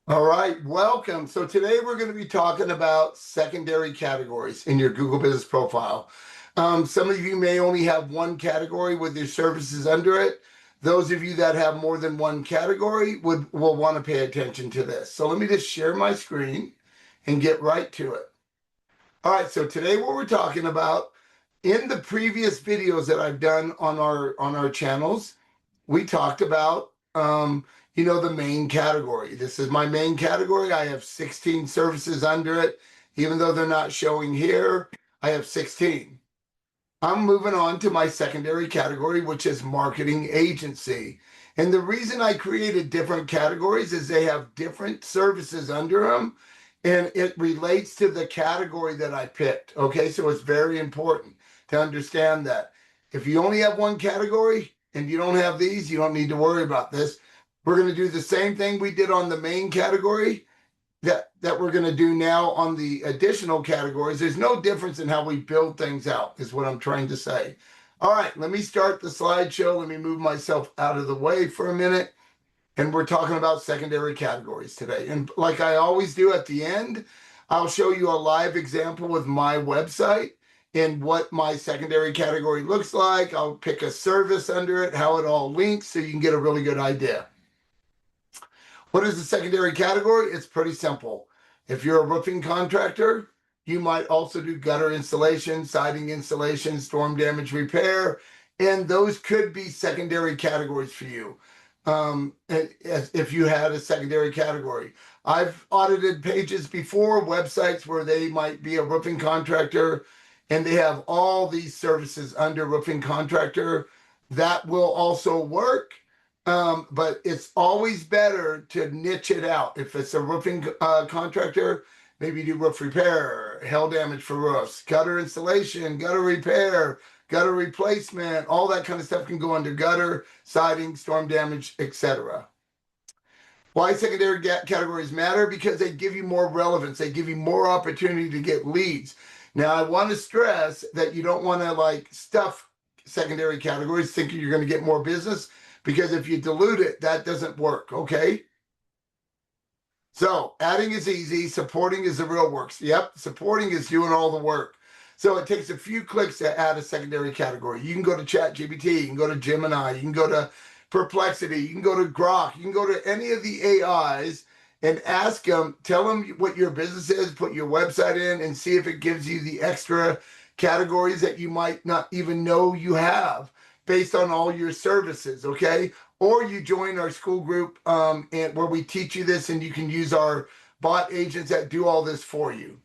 All right, welcome. So today we're going to be talking about secondary categories in your Google Business Profile. Some of you may only have one category with your services under it. Those of you that have more than one category will want to pay attention to this. So let me just share my screen and get right to it. All right, so today what we're talking about, in the previous videos that I've done on our channels, we talked about the main category. This is my main category. I have 16 services under it. Even though they're not showing here, I have 16. I'm moving on to my secondary category, which is marketing agency. And the reason I created different categories is they have different services under them, and it relates to the category that I picked. Okay, so it's very important to understand that. If you only have one category and you don't have these, you don't need to worry about this. We're going to do the same thing we did on the main category that we're going to do now on the additional categories. There's no difference in how we build things out, is what I'm trying to say. All right, let me start the slideshow. Let me move myself out of the way for a minute. And we're talking about secondary categories today. And like I always do at the end, I'll show you a live example with my website and what my secondary category looks like. I'll pick a service under it, how it all links, so you can get a really good idea. What is the secondary category? It's pretty simple. If you're a roofing contractor, you might also do gutter installation, siding installation, storm damage repair, and those could be secondary categories for you. If you had a secondary category. I've audited pages before, websites where they might be a roofing contractor and they have all these services under roofing contractor. That will also work. But it's always better to niche it out. If it's a roofing contractor, maybe do roof repair, hail damage for roofs, gutter installation, gutter repair, gutter replacement, all that kind of stuff can go under gutter, siding, storm damage, etc. Why secondary categories matter? Because they give you more relevance. They give you more opportunity to get leads. Now, I want to stress that you don't want to stuff secondary categories thinking you're going to get more business, because if you dilute it, that doesn't work, okay? So adding is easy, supporting is the real work. Yep, supporting is doing all the work. So it takes a few clicks to add a secondary category. You can go to ChatGPT, you can go to Gemini, you can go to Perplexity, you can go to Grok, you can go to any of the AIs and ask them, tell them what your business is, put your website in, and see if it gives you the extra categories that you might not even know you have based on all your services, okay? Or you join our school group and where we teach you this, and you can use our bot agents that do all this for you.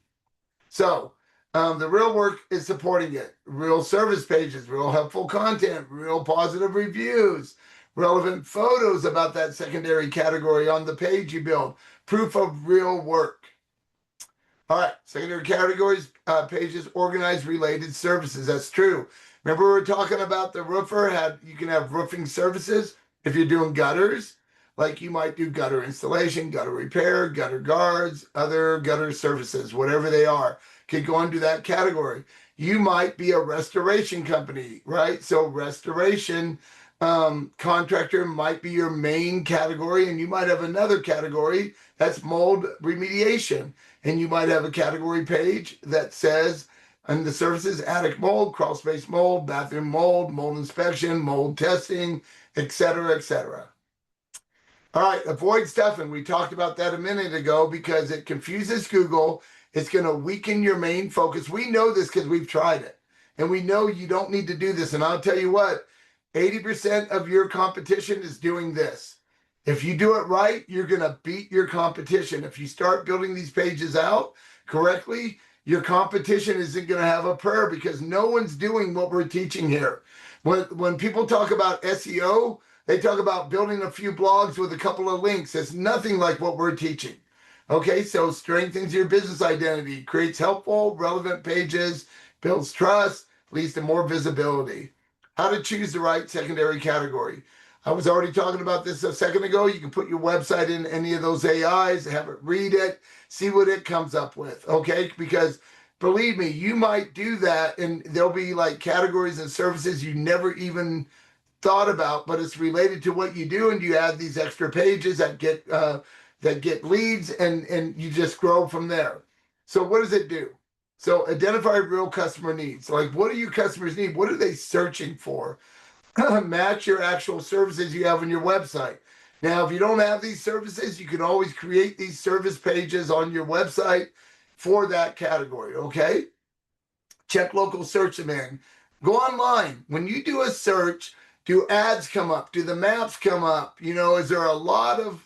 So the real work is supporting it. Real service pages, real helpful content, real positive reviews, relevant photos about that secondary category on the page you build, proof of real work. All right, secondary categories, pages, organized related services. That's true. Remember we were talking about the roofer, you can have roofing services. If you're doing gutters, like you might do gutter installation, gutter repair, gutter guards, other gutter services, whatever they are, could go under that category. You might be a restoration company, right? So restoration contractor might be your main category, and you might have another category that's mold remediation. And you might have a category page that says, and the services, attic mold, crawl space mold, bathroom mold, mold inspection, mold testing, etc., etc. All right, avoid stuffing. We talked about that a minute ago because it confuses Google. It's going to weaken your main focus. We know this because we've tried it. And we know you don't need to do this. And I'll tell you what, 80% of your competition is doing this. If you do it right, you're going to beat your competition. If you start building these pages out correctly, your competition isn't going to have a prayer, because no one's doing what we're teaching here. When people talk about SEO, they talk about building a few blogs with a couple of links. It's nothing like what we're teaching. Okay, so strengthens your business identity, creates helpful, relevant pages, builds trust, leads to more visibility. How to choose the right secondary category. I was already talking about this a second ago. You can put your website in any of those AIs, have it read it, see what it comes up with, okay? Because believe me, you might do that and there'll be categories and services you never even thought about, but it's related to what you do, and you add these extra pages that get that get leads, and you just grow from there. So what does it do? So identify real customer needs. Like, what do your customers need? What are they searching for? Match your actual services you have on your website. Now, if you don't have these services, you can always create these service pages on your website for that category, okay? Check local search demand. Go online. When you do a search, do ads come up? Do the maps come up? You know, is there a lot of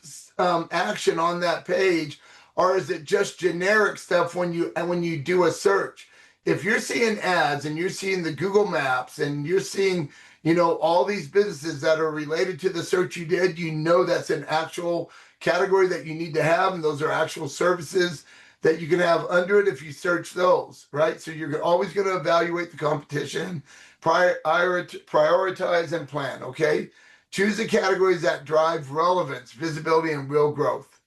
action on that page, or is it just generic stuff when you do a search? If you're seeing ads and you're seeing the Google Maps and you're seeing, you know, all these businesses that are related to the search you did, you know that's an actual category that you need to have, and those are actual services that you can have under it if you search those, right? So you're always going to evaluate the competition, prioritize and plan, okay? Choose the categories that drive relevance, visibility, and real growth.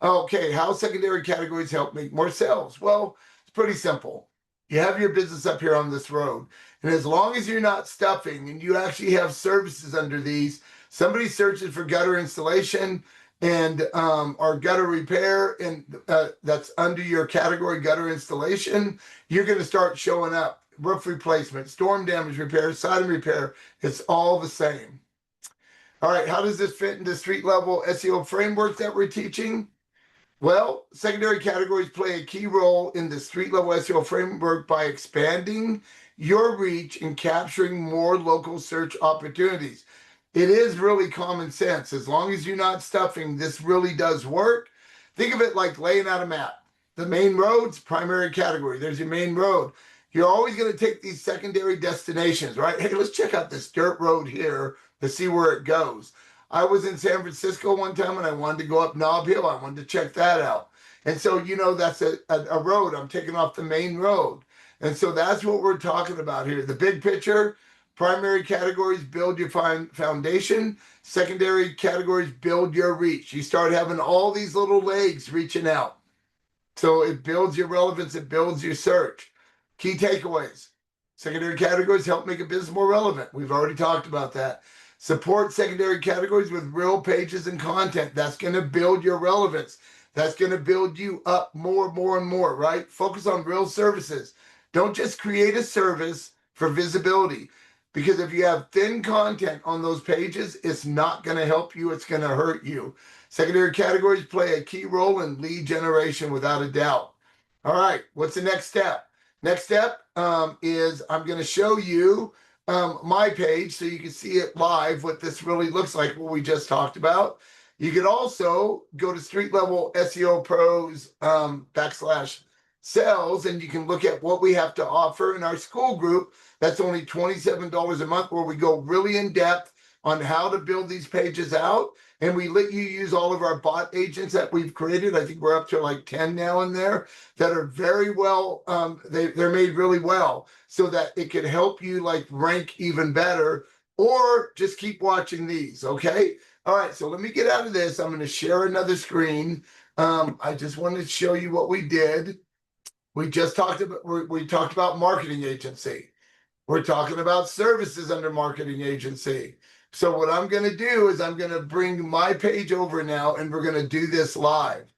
Okay, how secondary categories help make more sales? Well, it's pretty simple. You have your business up here on this road, and as long as you're not stuffing and you actually have services under these, somebody searches for gutter installation and or gutter repair, and that's under your category gutter installation, you're going to start showing up. Roof replacement, storm damage repair, siding repair, it's all the same. All right, how does this fit into street level SEO framework that we're teaching? Well, secondary categories play a key role in the street level SEO framework by expanding your reach and capturing more local search opportunities. It is really common sense. As long as you're not stuffing, this really does work. Think of it like laying out a map. The main roads, primary category. There's your main road. You're always going to take these secondary destinations, right? Hey, let's check out this dirt road here to see where it goes. I was in San Francisco one time and I wanted to go up Nob Hill. I wanted to check that out. And so, you know, that's a road. I'm taking off the main road. And so that's what we're talking about here. The big picture, primary categories build your foundation. Secondary categories build your reach. You start having all these little legs reaching out. So it builds your relevance. It builds your search. Key takeaways. Secondary categories help make a business more relevant. We've already talked about that. Support secondary categories with real pages and content. That's going to build your relevance. That's going to build you up more and more, right? Focus on real services. Don't just create a service for visibility, because if you have thin content on those pages, it's not going to help you. It's going to hurt you. Secondary categories play a key role in lead generation without a doubt. All right, what's the next step? Next step is I'm going to show you my page so you can see it live, what this really looks like, what we just talked about. You can also go to Street Level SEO Pros /sales, and you can look at what we have to offer in our school group. That's only $27 a month, where we go really in depth on how to build these pages out. And we let you use all of our bot agents that we've created. I think we're up to like 10 now in there that are very well, they're made really well so that it can help you like rank even better, or just keep watching these, okay? All right, so let me get out of this. I'm going to share another screen. I just wanted to show you what we did. We talked about marketing agency. We're talking about services under marketing agency. So what I'm going to do is I'm going to bring my page over now, and we're going to do this live.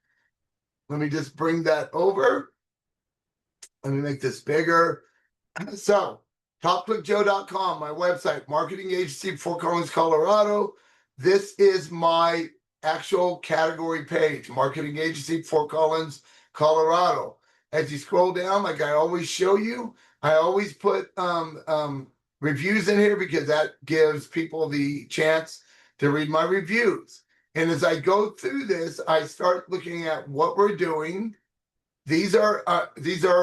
Let me just bring that over. Let me make this bigger. So topclickjoe.com, my website, marketing agency, Fort Collins, Colorado. This is my actual category page, marketing agency, Fort Collins, Colorado. As you scroll down, like I always show you, I always put reviews in here, because that gives people the chance to read my reviews. And as I go through this, I start looking at what we're doing. These are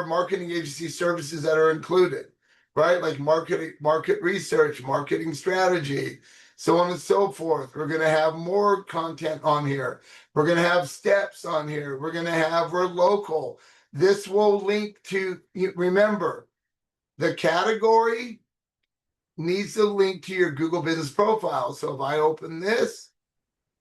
marketing agency services that are included, right? Like market research, marketing strategy, so on and so forth. We're going to have more content on here. We're going to have steps on here. We're going to have we're local. This will link to, remember, the category needs to link to your Google Business Profile. So if I open this,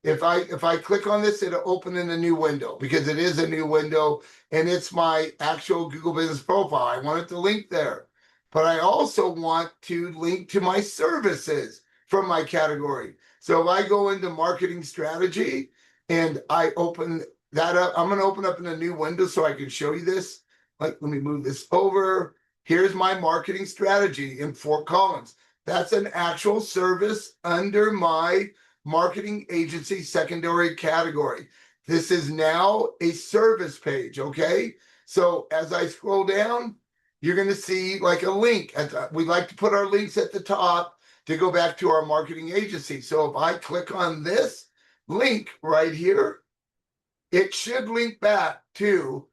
if I click on this, it'll open in a new window, because it is a new window and it's my actual Google Business Profile. I want it to link there, but I also want to link to my services from my category. So if I go into marketing strategy, and I open that up. I'm going to open up in a new window so I can show you this. Like, let me move this over. Here's my marketing strategy in 4 columns. That's an actual service under my marketing agency secondary category. This is now a service page, okay? So as I scroll down, you're going to see like a link. We like to put our links at the top to go back to our marketing agency. So if I click on this link right here, it should link back to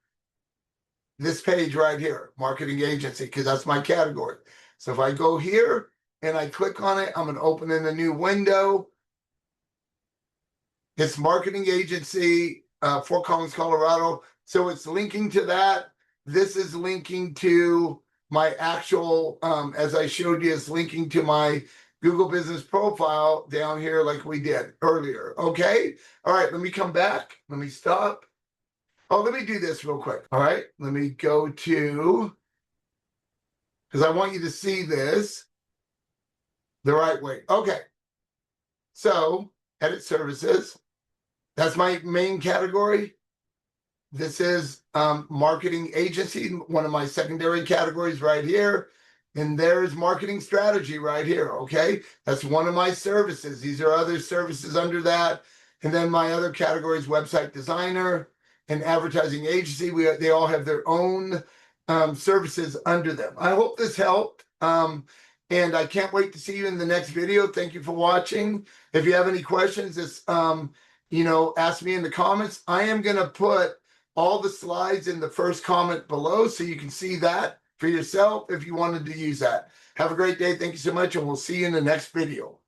this page right here, marketing agency, because that's my category. So if I go here and I click on it, I'm going to open in a new window. It's marketing agency, Fort Collins, Colorado. So it's linking to that. This is linking to my actual, as I showed you, it's linking to my Google business profile down here like we did earlier. Okay. All right. Let me come back. Let me stop. Oh, let me do this real quick. All right. Let me go to, because I want you to see this the right way. Okay. So edit services. That's my main category. This is marketing agency, one of my secondary categories right here. And there's marketing strategy right here, okay? That's one of my services. These are other services under that. And then my other categories, website designer and advertising agency. They all have their own services under them. I hope this helped. And I can't wait to see you in the next video. Thank you for watching. If you have any questions, just ask me in the comments. I am going to put all the slides in the first comment below so you can see that for yourself if you wanted to use that. Have a great day. Thank you so much, and we'll see you in the next video.